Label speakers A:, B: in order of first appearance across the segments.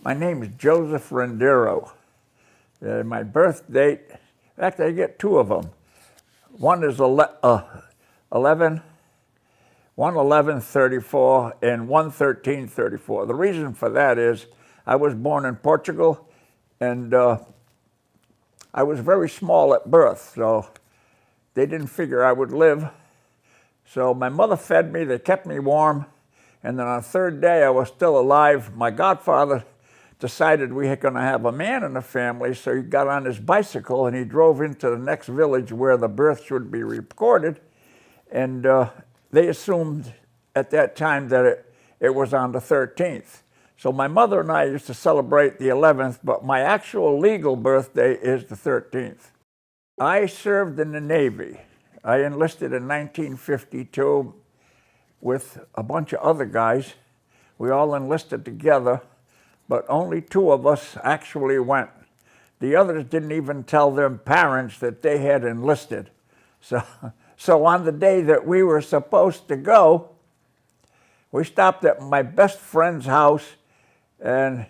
A: My name is Joseph Rendeiro. My birth date, in fact, I get two of them. One is 1/11/34 and 1/13/34. The reason for that is I was born in Portugal, and I was very small at birth, so they didn't figure I would live. So my mother fed me, they kept me warm, and then on the third day I was still alive. My godfather decided we were going to have a man in the family, so he got on his bicycle and he drove into the next village where the birth should be recorded, and they assumed at that time that it was on the 13th. So my mother and I used to celebrate the 11th, but my actual legal birthday is the 13th. I served in the Navy. I enlisted in 1952 with a bunch of other guys. We all enlisted together, but only two of us actually went. The others didn't even tell their parents that they had enlisted. So on the day that we were supposed to go, we stopped at my best friend's house, and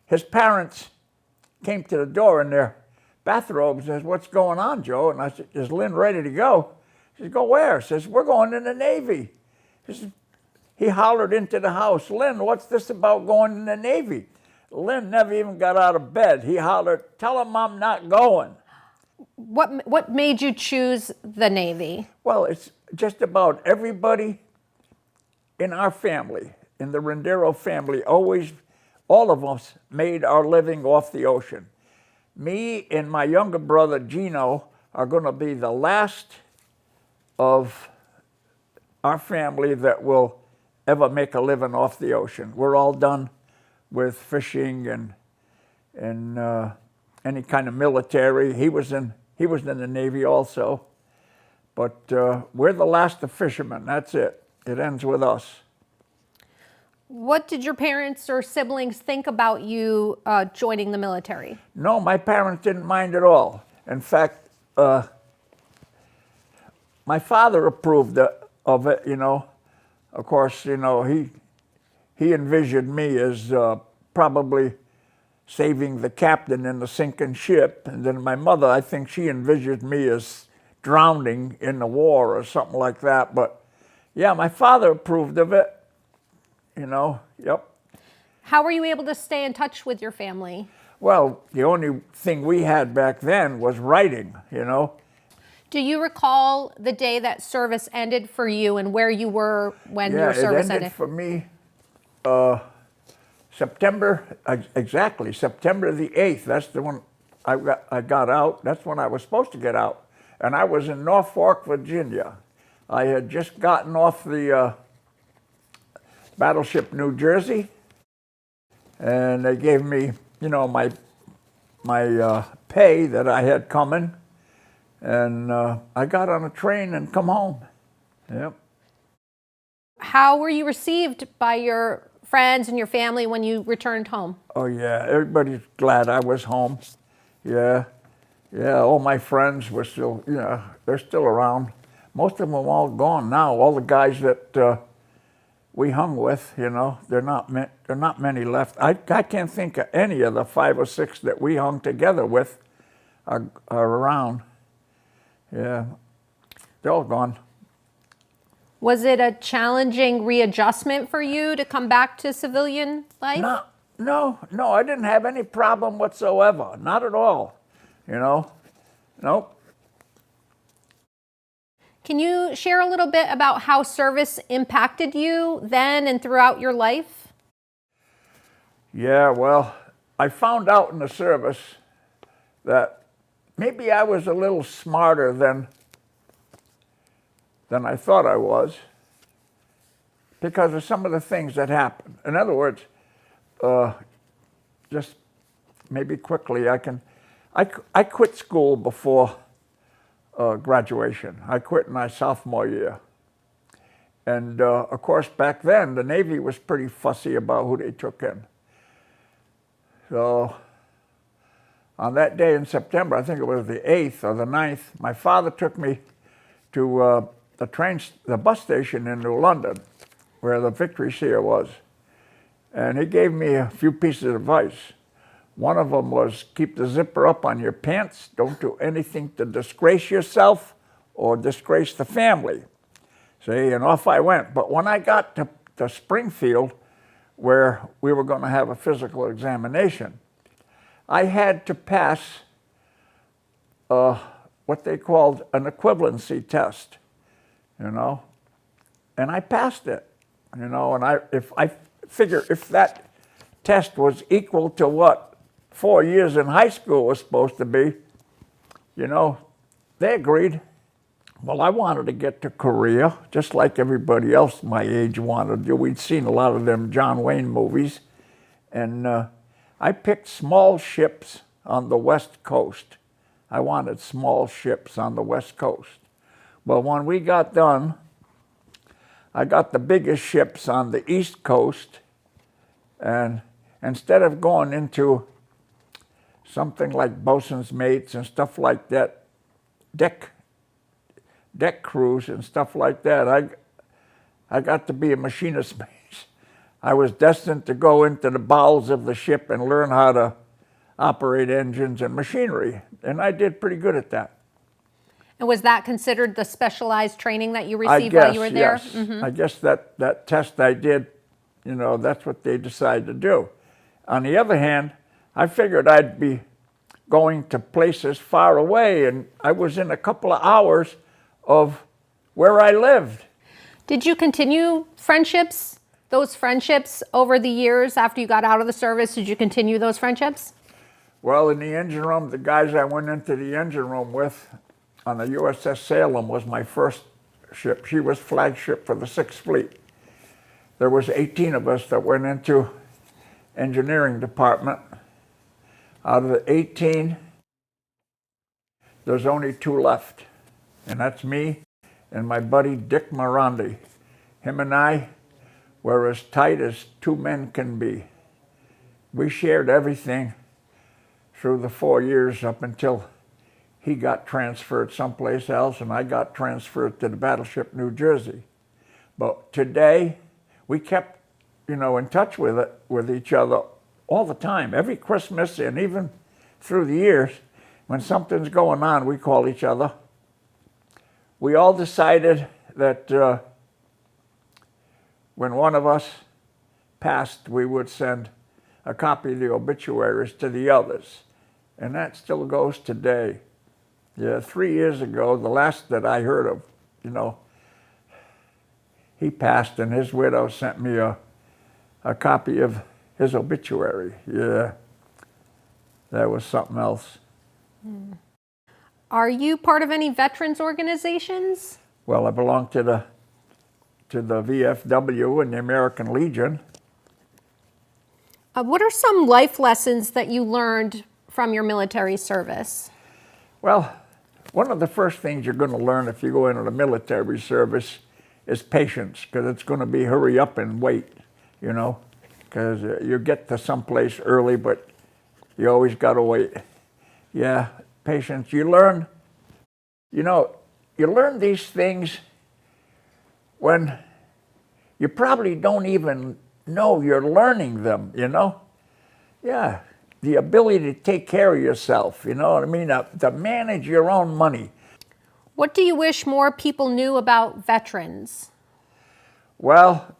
A: his parents came to the door in their bathrobes and says, "What's going on, Joe?" And I said, "Is Lynn ready to go?" She says, "Go where?" Says, "We're going in the Navy." He hollered into the house, "Lynn, what's this about going in the Navy?" Lynn never even got out of bed. He hollered, "Tell him I'm not going."
B: What made you choose the Navy?
A: Well, it's just about everybody in our family, in the Rendeiro family, all of us made our living off the ocean. Me and my younger brother, Gino, are going to be the last of our family that will ever make a living off the ocean. We're all done with fishing and any kind of military. He was in the Navy also, but we're the last of fishermen. That's it. It ends with us.
B: What did your parents or siblings think about you joining the military?
A: No, my parents didn't mind at all. In fact, my father approved of it, you know. Of course, you know, he envisioned me as probably saving the captain in the sinking ship. And then my mother, I think she envisioned me as drowning in the war or something like that. But yeah, my father approved of it, you know, yep.
B: How were you able to stay in touch with your family?
A: Well, the only thing we had back then was writing, you know.
B: Do you recall the day that service ended for you and where you were when your service ended?
A: Yeah, it ended for me September the 8th. That's the one I got out. That's when I was supposed to get out. And I was in Norfolk, Virginia. I had just gotten off the battleship New Jersey, and they gave me, you know, my pay that I had coming, and I got on a train and come home. Yep.
B: How were you received by your friends and your family when you returned home?
A: Oh yeah, everybody's glad I was home. Yeah, all my friends were still, you know, they're still around. Most of them are all gone now. All the guys that we hung with, you know, there are not many left. I can't think of any of the 5 or 6 that we hung together with are around. Yeah, they're all gone.
B: Was it a challenging readjustment for you to come back to civilian life?
A: No, I didn't have any problem whatsoever. Not at all, you know. Nope.
B: Can you share a little bit about how service impacted you then and throughout your life?
A: Yeah, well, I found out in the service that maybe I was a little smarter than I thought I was because of some of the things that happened. In other words, just maybe quickly, I quit school before graduation. I quit in my sophomore year. And of course, back then, the Navy was pretty fussy about who they took in. So on that day in September, I think it was the 8th or the 9th, my father took me to the bus station in New London, where the Victory Seer was. And he gave me a few pieces of advice. One of them was keep the zipper up on your pants. Don't do anything to disgrace yourself or disgrace the family. See, and off I went. But when I got to Springfield, where we were going to have a physical examination, I had to pass what they called an equivalency test, you know, and I passed it, you know, and I figure if that test was equal to what 4 years in high school was supposed to be, you know, they agreed. Well, I wanted to get to Korea, just like everybody else my age wanted to. We'd seen a lot of them John Wayne movies, and I picked small ships on the West Coast. I wanted small ships on the West Coast. But when we got done, I got the biggest ships on the East Coast, and instead of going into something like bosun's mates and stuff like that, deck crews and stuff like that, I got to be a machinist mate. I was destined to go into the bowels of the ship and learn how to operate engines and machinery, and I did pretty good at that.
B: And was that considered the specialized training that you received while you were there?
A: Yes. I guess that test I did, you know, that's what they decided to do. On the other hand, I figured I'd be going to places far away, and I was in a couple of hours of where I lived.
B: Did you continue those friendships over the years after you got out of the service? Did you continue those friendships?
A: Well, in the engine room, the guys I went into the engine room with on the USS Salem was my first ship. She was flagship for the 6th Fleet. There was 18 of us that went into engineering department. Out of the 18, there's only 2 left, and that's me and my buddy Dick Morandi. Him and I were as tight as 2 men can be. We shared everything through the 4 years up until he got transferred someplace else and I got transferred to the battleship New Jersey. But today, we kept, you know, in touch with each other all the time. Every Christmas and even through the years, when something's going on, we call each other. We all decided that when one of us passed, we would send a copy of the obituaries to the others. And that still goes today. Yeah, 3 years ago, the last that I heard of, you know, he passed and his widow sent me a copy of his obituary. Yeah, that was something else.
B: Are you part of any veterans organizations?
A: Well, I belong to the VFW and the American Legion.
B: What are some life lessons that you learned from your military service?
A: Well, one of the first things you're going to learn if you go into the military service is patience, because it's going to be hurry up and wait, you know, because you get to someplace early, but you always got to wait. Yeah, patience. You learn, you know, you learn these things when you probably don't even know you're learning them, you know? Yeah, the ability to take care of yourself, you know what I mean? To manage your own money.
B: What do you wish more people knew about veterans?
A: Well,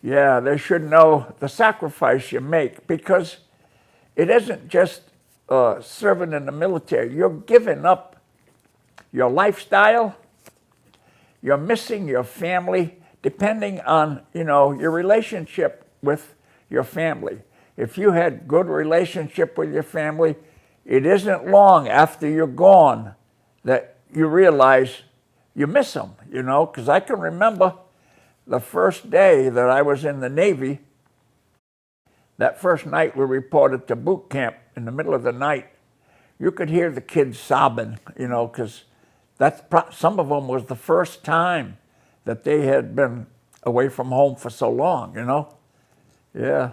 A: yeah, they should know the sacrifice you make, because it isn't just serving in the military. You're giving up your lifestyle. You're missing your family, depending on, you know, your relationship with your family. If you had good relationship with your family, it isn't long after you're gone that you realize you miss them, you know, because I can remember the first day that I was in the Navy, that first night we reported to boot camp in the middle of the night, you could hear the kids sobbing, you know, because some of them was the first time that they had been away from home for so long, you know? Yeah.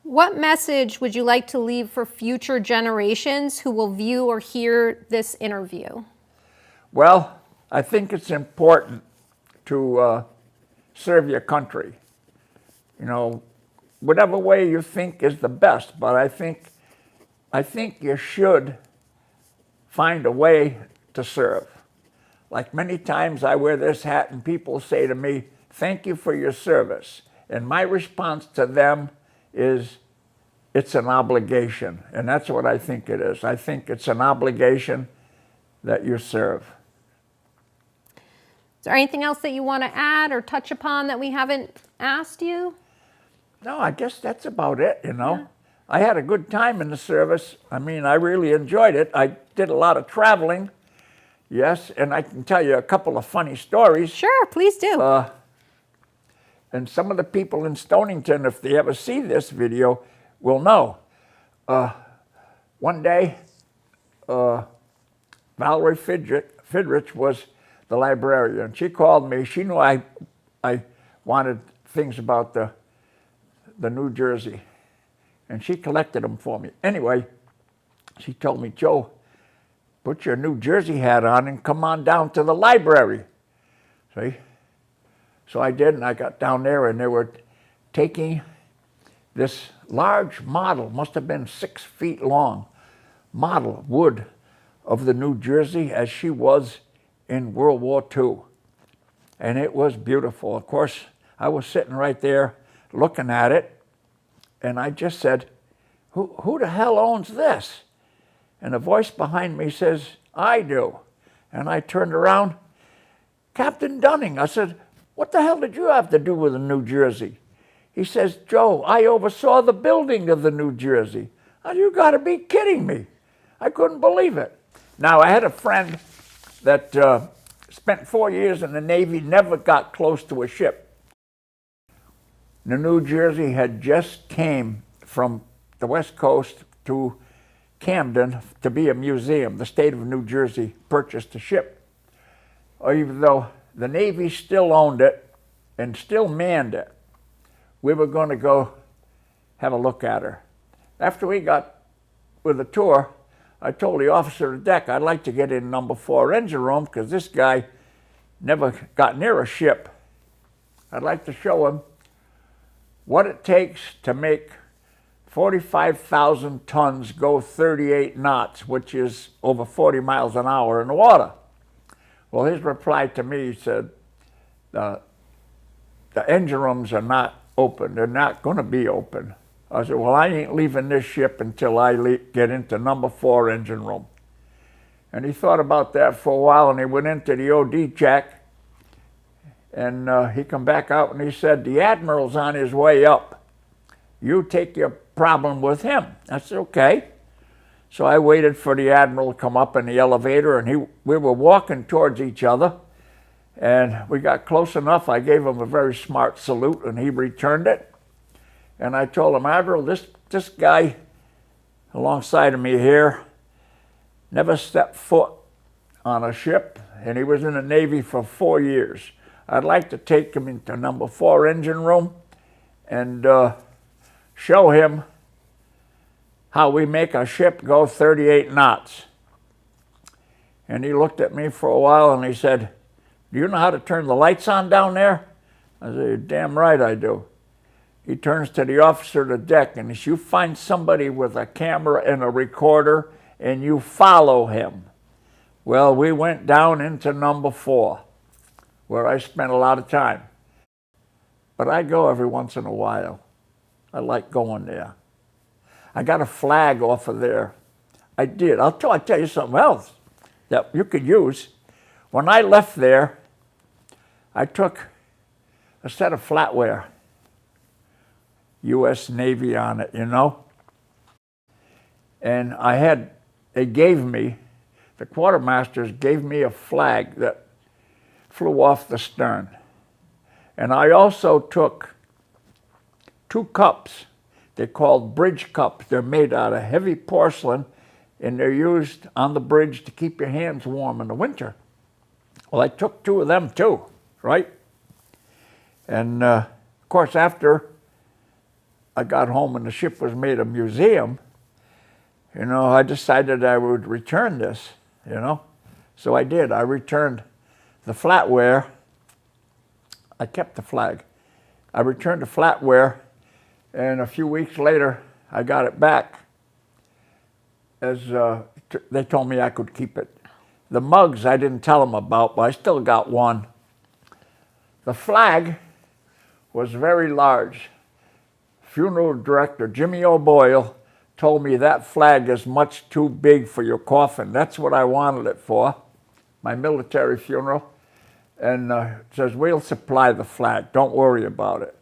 B: What message would you like to leave for future generations who will view or hear this interview?
A: Well, I think it's important to serve your country. you know, whatever way you think is the best. But I think you should find a way to serve. Like many times I wear this hat and people say to me, "Thank you for your service." And my response to them is, it's an obligation. And that's what I think it is. I think it's an obligation that you serve.
B: Is there anything else that you want to add or touch upon that we haven't asked you?
A: No, I guess that's about it, you know. Yeah. I had a good time in the service. I mean, I really enjoyed it. I did a lot of traveling, yes, and I can tell you a couple of funny stories.
B: Sure, please do.
A: And some of the people in Stonington, if they ever see this video, will know. One day, Valerie Fidrich was the librarian. She called me. She knew I wanted things about the New Jersey, and she collected them for me. Anyway, she told me, "Joe, put your New Jersey hat on and come on down to the library." See? So I did, and I got down there, and they were taking this large model, must have been 6 feet long, model wood of the New Jersey as she was in World War II. And it was beautiful. Of course, I was sitting right there looking at it, and I just said, who the hell owns this? And a voice behind me says, "I do." And I turned around, "Captain Dunning." I said, "What the hell did you have to do with the New Jersey?" He says, "Joe, I oversaw the building of the New Jersey." I said, "You got to be kidding me." I couldn't believe it. Now, I had a friend that spent 4 years in the Navy, never got close to a ship. The New Jersey had just came from the West Coast to Camden to be a museum. The state of New Jersey purchased the ship, even though the Navy still owned it and still manned it. We were going to go have a look at her. After we got with the tour, I told the officer of the deck, "I'd like to get in number 4 engine room because this guy never got near a ship. I'd like to show him what it takes to make 45,000 tons go 38 knots, which is over 40 miles an hour in the water." Well, his reply to me said, the engine rooms are not open. They're not going to be open. I said, "Well, I ain't leaving this ship until I get into number 4 engine room." And he thought about that for a while, and he went into the OD check, and he come back out and he said, "The Admiral's on his way up. You take your problem with him." I said, "Okay." So I waited for the Admiral to come up in the elevator, and we were walking towards each other, and we got close enough. I gave him a very smart salute, and he returned it. And I told him, "Admiral, this guy alongside of me here never stepped foot on a ship, and he was in the Navy for 4 years. I'd like to take him into number 4 engine room and show him how we make a ship go 38 knots. And he looked at me for a while and he said, "Do you know how to turn the lights on down there?" I said, "You're damn right I do." He turns to the officer of the deck and he says, "You find somebody with a camera and a recorder and you follow him." Well, we went down into number 4, where I spent a lot of time. But I go every once in a while. I like going there. I got a flag off of there. I did. I'll tell you something else that you could use. When I left there, I took a set of flatware, U.S. Navy on it, you know. And they gave me, the quartermasters gave me a flag that flew off the stern. And I also took 2 cups. They're called bridge cups. They're made out of heavy porcelain, and they're used on the bridge to keep your hands warm in the winter. Well, I took 2 of them too, right? And of course, after I got home and the ship was made a museum, you know, I decided I would return this, you know. So I did. I returned the flatware. I kept the flag. I returned to flatware, and a few weeks later, I got it back. They told me I could keep it. The mugs I didn't tell them about, but I still got one. The flag was very large. Funeral director Jimmy O'Boyle told me that flag is much too big for your coffin. That's what I wanted it for, my military funeral. And says, we'll supply the flag, don't worry about it.